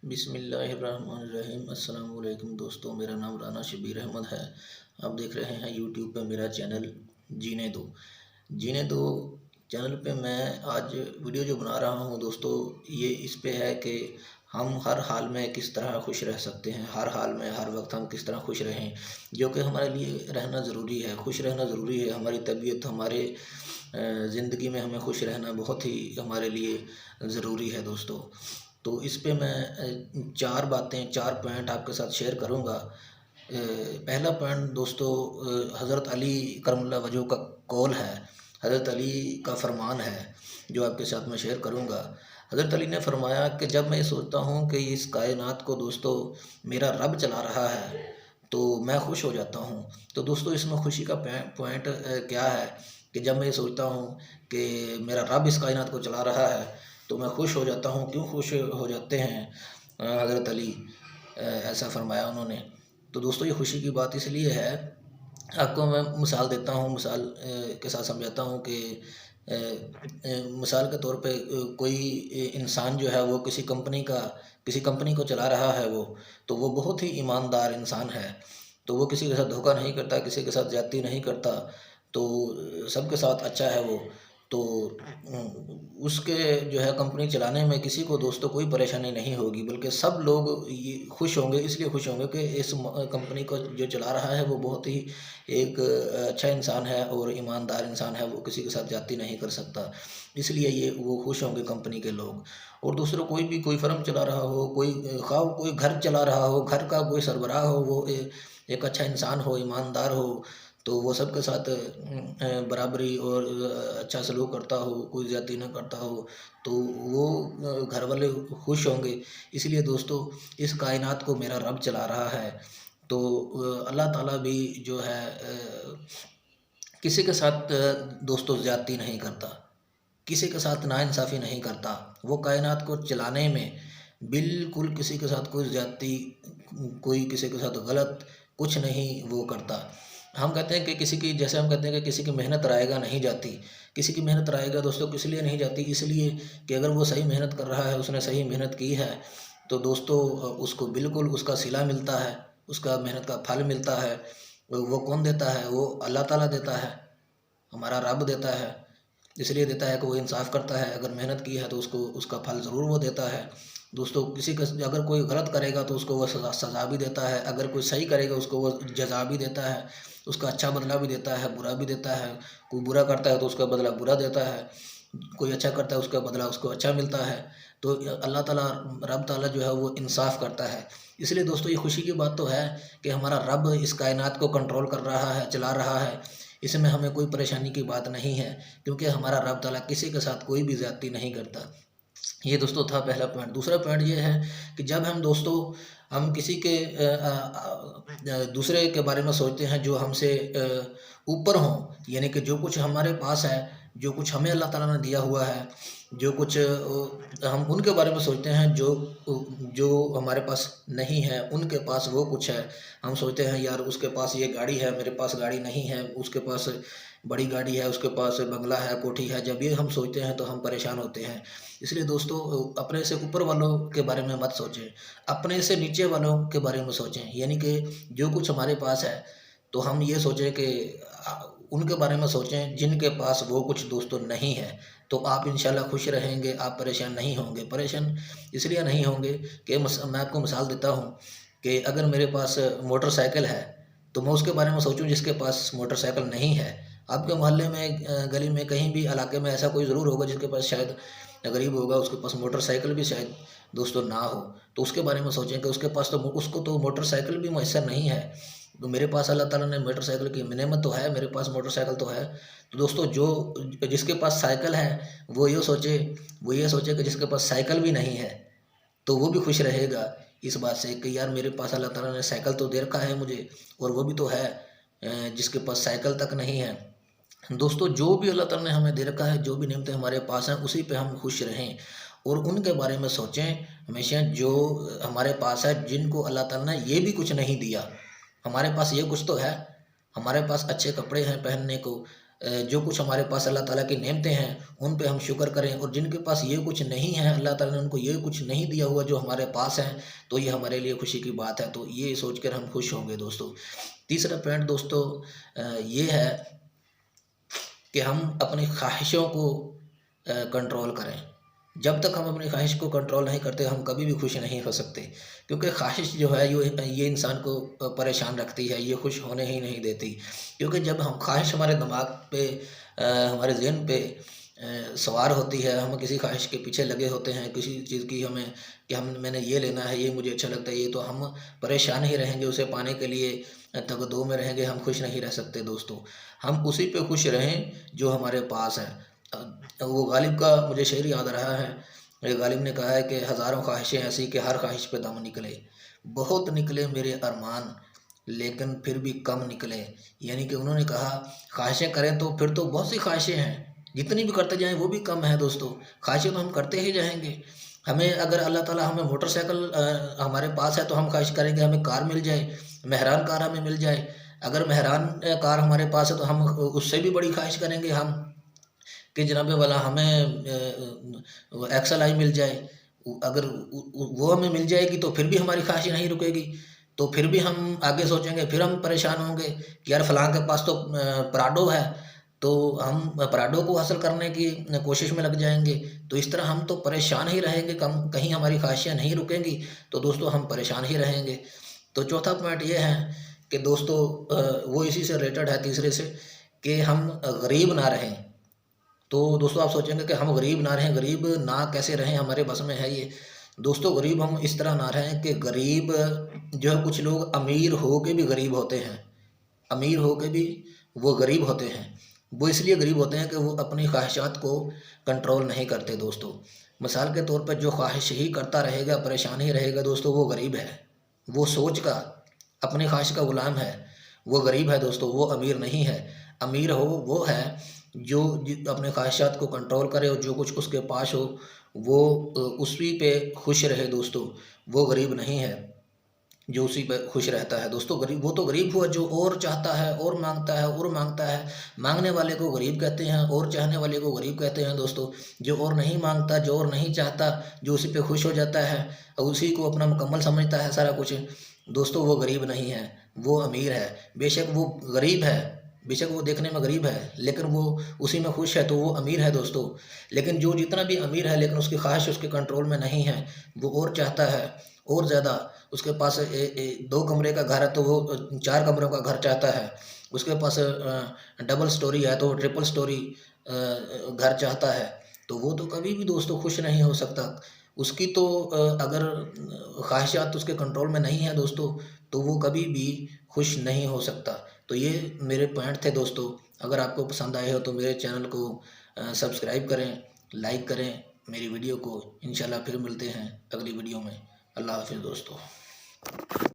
بسم اللہ الرحمن الرحیم۔ السلام علیکم دوستوں، میرا نام رانا شبیر احمد ہے۔ آپ دیکھ رہے ہیں یوٹیوب پہ میرا چینل جینے دو چینل پہ میں آج ویڈیو جو بنا رہا ہوں دوستو، یہ اس پہ ہے کہ ہم ہر حال میں کس طرح خوش رہ سکتے ہیں، ہر حال میں ہر وقت ہم کس طرح خوش رہیں، جو کہ ہمارے لیے رہنا ضروری ہے، خوش رہنا ضروری ہے۔ ہماری طبیعت، ہمارے زندگی میں ہمیں خوش رہنا بہت ہی ہمارے لیے ضروری ہے دوستو۔ تو اس پہ میں چار پوائنٹ آپ کے ساتھ شیئر کروں گا۔ پہلا پوائنٹ دوستو، حضرت علی کرم اللہ وجہہ کا قول ہے، حضرت علی کا فرمان ہے جو آپ کے ساتھ میں شیئر کروں گا۔ حضرت علی نے فرمایا کہ جب میں یہ سوچتا ہوں کہ اس کائنات کو دوستو میرا رب چلا رہا ہے تو میں خوش ہو جاتا ہوں۔ تو دوستو اس میں خوشی کا پوائنٹ کیا ہے کہ جب میں یہ سوچتا ہوں کہ میرا رب اس کائنات کو چلا رہا ہے تو میں خوش ہو جاتا ہوں۔ کیوں خوش ہو جاتے ہیں حضرت علی؟ ایسا فرمایا انہوں نے۔ تو دوستو یہ خوشی کی بات اس لیے ہے، آپ کو میں مثال دیتا ہوں، مثال کے ساتھ سمجھاتا ہوں کہ مثال کے طور پہ کوئی انسان جو ہے وہ کسی کمپنی کو چلا رہا ہے، تو وہ بہت ہی ایماندار انسان ہے، تو وہ کسی کے ساتھ دھوکہ نہیں کرتا، کسی کے ساتھ زیادتی نہیں کرتا، تو سب کے ساتھ اچھا ہے وہ۔ تو اس کے جو ہے کمپنی چلانے میں کسی کو دوستوں کوئی پریشانی نہیں ہوگی، بلکہ سب لوگ یہ خوش ہوں گے، اس لیے خوش ہوں گے کہ اس کمپنی کو جو چلا رہا ہے وہ بہت ہی ایک اچھا انسان ہے اور ایماندار انسان ہے، وہ کسی کے ساتھ زیادتی نہیں کر سکتا، اس لیے وہ خوش ہوں گے کمپنی کے لوگ۔ اور دوسروں کوئی فرم چلا رہا ہو، کوئی گھر چلا رہا ہو، گھر کا کوئی سربراہ ہو، وہ ایک اچھا انسان ہو، ایماندار ہو، تو وہ سب کے ساتھ برابری اور اچھا سلوک کرتا ہو، کوئی زیادتی نہ کرتا ہو، تو وہ گھر والے خوش ہوں گے۔ اس لیے دوستو اس کائنات کو میرا رب چلا رہا ہے، تو اللہ تعالیٰ بھی جو ہے کسی کے ساتھ دوستو زیادتی نہیں کرتا، کسی کے ساتھ ناانصافی نہیں کرتا، وہ کائنات کو چلانے میں بالکل کسی کے ساتھ کوئی زیادتی، کوئی کسی کے ساتھ غلط کچھ نہیں وہ کرتا۔ ہم کہتے ہیں کہ جیسے ہم کہتے ہیں کہ کسی کی محنت رائے گا نہیں جاتی، کسی کی محنت رائے گا دوستو کس لیے نہیں جاتی؟ اس لیے کہ اگر وہ صحیح محنت کر رہا ہے، اس نے صحیح محنت کی ہے، تو دوستو اس کو بالکل اس کا صلہ ملتا ہے، اس کا محنت کا پھل ملتا ہے۔ وہ کون دیتا ہے؟ وہ اللہ تعالیٰ دیتا ہے، ہمارا رب دیتا ہے، اس لیے دیتا ہے کہ وہ انصاف کرتا ہے، اگر محنت کی ہے تو اس کا پھل ضرور وہ دیتا ہے دوستو۔ اگر کوئی غلط کرے گا تو اس کو وہ سزا بھی دیتا ہے، اگر کوئی صحیح کرے گا اس کو وہ جزا بھی دیتا ہے، اس کا اچھا بدلہ بھی دیتا ہے، برا بھی دیتا ہے۔ کوئی برا کرتا ہے تو اس کا بدلہ برا دیتا ہے، کوئی اچھا کرتا ہے اس کا بدلہ اس کو اچھا ملتا ہے۔ تو اللہ تعالیٰ، رب تعالیٰ جو ہے وہ انصاف کرتا ہے۔ اس لیے دوستو یہ خوشی کی بات تو ہے کہ ہمارا رب اس کائنات کو کنٹرول کر رہا ہے، چلا رہا ہے، اس میں ہمیں کوئی پریشانی کی بات نہیں ہے، کیونکہ ہمارا رب تعالیٰ کسی کے ساتھ کوئی بھی زیادتی نہیں کرتا۔ یہ دوستو تھا پہلا پوائنٹ۔ دوسرا پوائنٹ یہ ہے کہ جب ہم کسی کے دوسرے کے بارے میں سوچتے ہیں جو ہم سے اوپر ہوں، یعنی کہ جو کچھ ہمارے پاس ہے، جو کچھ ہمیں اللہ تعالیٰ نے دیا ہوا ہے، جو کچھ ہم ان کے بارے میں سوچتے ہیں جو ہمارے پاس نہیں ہے، ان کے پاس وہ کچھ ہے، ہم سوچتے ہیں یار اس کے پاس یہ گاڑی ہے، میرے پاس گاڑی نہیں ہے، اس کے پاس بڑی گاڑی ہے، اس کے پاس بنگلہ ہے، کوٹھی ہے۔ جب یہ ہم سوچتے ہیں تو ہم پریشان ہوتے ہیں۔ اس لیے دوستو اپنے سے اوپر والوں کے بارے میں مت سوچیں، اپنے سے نیچے والوں کے بارے میں سوچیں، یعنی کہ جو کچھ ہمارے پاس ہے تو ہم یہ سوچیں کہ ان کے بارے میں سوچیں جن کے پاس وہ کچھ دوستو نہیں ہے، تو آپ انشاءاللہ خوش رہیں گے، آپ پریشان نہیں ہوں گے۔ پریشان اس لیے نہیں ہوں گے کہ میں آپ کو مثال دیتا ہوں کہ اگر میرے پاس موٹر سائیکل ہے تو میں اس کے بارے میں سوچوں جس کے پاس موٹر سائیکل نہیں ہے۔ آپ کے محلے میں، گلی میں، کہیں بھی علاقے میں ایسا کوئی ضرور ہوگا جس کے پاس شاید غریب ہوگا، اس کے پاس موٹر سائیکل بھی شاید دوستو نہ ہو، تو اس کے بارے میں سوچیں کہ اس کو تو موٹر سائیکل بھی میسر نہیں ہے، تو میرے پاس اللہ تعالیٰ نے موٹر سائیکل کی نعمت تو ہے، میرے پاس موٹر سائیکل تو ہے۔ تو دوستو جس کے پاس سائیکل ہے وہ یہ سوچے کہ جس کے پاس سائیکل بھی نہیں ہے تو وہ بھی خوش رہے گا اس بات سے کہ یار میرے پاس اللہ تعالیٰ نے سائیکل تو دے رکھا ہے مجھے، اور وہ بھی تو ہے جس کے پاس سائیکل تک نہیں ہے۔ دوستو جو بھی اللہ تعالیٰ نے ہمیں دے رکھا ہے، جو بھی نعمتیں ہمارے پاس ہیں، اسی پہ ہم خوش رہیں اور ان کے بارے میں سوچیں ہمیشہ جو ہمارے پاس ہے، جن کو اللہ تعالیٰ نے یہ بھی کچھ نہیں دیا۔ ہمارے پاس یہ کچھ تو ہے، ہمارے پاس اچھے کپڑے ہیں پہننے کو، جو کچھ ہمارے پاس اللہ تعالیٰ کی نعمتیں ہیں ان پہ ہم شکر کریں، اور جن کے پاس یہ کچھ نہیں ہے، اللہ تعالیٰ نے ان کو یہ کچھ نہیں دیا ہوا جو ہمارے پاس ہیں، تو یہ ہمارے لیے خوشی کی بات ہے، تو یہ سوچ کر ہم خوش ہوں گے دوستو۔ تیسرا پوائنٹ دوستو یہ ہے کہ ہم اپنی خواہشوں کو کنٹرول کریں۔ جب تک ہم اپنی خواہش کو کنٹرول نہیں کرتے ہم کبھی بھی خوش نہیں ہو سکتے، کیونکہ خواہش جو ہے یہ انسان کو پریشان رکھتی ہے، یہ خوش ہونے ہی نہیں دیتی، کیونکہ جب ہم خواہش ہمارے دماغ پہ ہمارے ذہن پہ سوار ہوتی ہے، ہم کسی خواہش کے پیچھے لگے ہوتے ہیں، کسی چیز کی ہمیں کہ میں نے یہ لینا ہے، یہ مجھے اچھا لگتا ہے، یہ تو ہم پریشان ہی رہیں گے، اسے پانے کے لیے تگ میں رہیں گے، ہم خوش نہیں رہ سکتے دوستو۔ ہم اسی پہ خوش رہیں جو ہمارے پاس ہے۔ وہ غالب کا مجھے شعر یاد رہا ہے، غالب نے کہا ہے کہ ہزاروں خواہشیں ایسی کہ ہر خواہش پہ دم نکلے، بہت نکلے میرے ارمان لیکن پھر بھی کم نکلے۔ یعنی کہ انہوں نے کہا خواہشیں کریں تو پھر تو بہت سی خواہشیں ہیں، جتنی بھی کرتے جائیں وہ بھی کم ہے دوستو، خواہشیں تو ہم کرتے ہی جائیں گے۔ ہمیں اگر اللہ تعالیٰ ہمیں موٹر سائیکل ہمارے پاس ہے تو ہم خواہش کریں گے ہمیں کار مل جائے، مہران کار ہمیں مل جائے۔ اگر مہران کار ہمارے پاس ہے تو ہم اس سے بھی بڑی خواہش کریں گے ہم کہ جناب والا ہمیں ایکسل آئی مل جائے۔ اگر وہ ہمیں مل جائے گی تو پھر بھی ہماری خواہش نہیں رکے گی، تو پھر بھی ہم آگے سوچیں گے، پھر ہم پریشان ہوں گے کہ یار فلاں کے پاس تو پراڈو ہے، تو ہم پراڈو کو حاصل کرنے کی کوشش میں لگ جائیں گے۔ تو اس طرح ہم تو پریشان ہی رہیں گے، کہیں ہماری خواہشیں نہیں رکیں گی تو دوستو ہم پریشان ہی رہیں گے۔ تو چوتھا پوائنٹ یہ ہے کہ دوستو وہ اسی سے ریلیٹڈ ہے تیسرے سے، کہ ہم غریب نہ رہیں۔ تو دوستو آپ سوچیں گے کہ ہم غریب نہ رہیں، غریب نہ کیسے رہیں، ہمارے بس میں ہے یہ؟ دوستو غریب ہم اس طرح نہ رہیں کہ غریب جو ہے کچھ لوگ امیر ہو کے بھی غریب ہوتے ہیں، امیر ہو کے بھی وہ غریب ہوتے ہیں۔ وہ اس لیے غریب ہوتے ہیں کہ وہ اپنی خواہشات کو کنٹرول نہیں کرتے دوستو۔ مثال کے طور پر جو خواہش ہی کرتا رہے گا، پریشان ہی رہے گا دوستو، وہ غریب ہے، وہ سوچ کا اپنی خواہش کا غلام ہے، وہ غریب ہے دوستو، وہ امیر نہیں ہے۔ امیر ہو وہ ہے جو اپنے خواہشات کو کنٹرول کرے اور جو کچھ اس کے پاس ہو وہ اسی پہ خوش رہے دوستو، وہ غریب نہیں ہے جو اسی پہ خوش رہتا ہے دوستو۔ غریب وہ تو غریب ہوا جو اور چاہتا ہے، اور مانگتا ہے، اور مانگتا ہے۔ مانگنے والے کو غریب کہتے ہیں اور چاہنے والے کو غریب کہتے ہیں دوستو۔ جو اور نہیں مانگتا، جو اور نہیں چاہتا، جو اسی پہ خوش ہو جاتا ہے اور اسی کو اپنا مکمل سمجھتا ہے سارا کچھ، دوستو وہ غریب نہیں ہے، وہ امیر ہے۔ بے شک وہ غریب ہے، بے شک وہ دیکھنے میں غریب ہے، لیکن وہ اسی میں خوش ہے، تو وہ امیر ہے دوستو۔ لیکن جو جتنا بھی امیر ہے لیکن اس کی خواہش اس کے کنٹرول میں نہیں ہے، وہ اور چاہتا ہے اور زیادہ، اس کے پاس 2 کمرے کا گھر ہے تو وہ 4 کمروں کا گھر چاہتا ہے، اس کے پاس ڈبل سٹوری ہے تو وہ ٹرپل سٹوری گھر چاہتا ہے، تو وہ تو کبھی بھی دوستو خوش نہیں ہو سکتا۔ اس کی تو اگر خواہشات اس کے کنٹرول میں نہیں ہیں دوستو تو وہ کبھی بھی خوش نہیں ہو سکتا۔ تو یہ میرے پوائنٹ تھے دوستو، اگر آپ کو پسند آئے ہو تو میرے چینل کو سبسکرائب کریں، لائک کریں میری ویڈیو کو۔ انشاءاللہ پھر ملتے ہیں اگلی ویڈیو میں۔ اللہ حافظ دوستو۔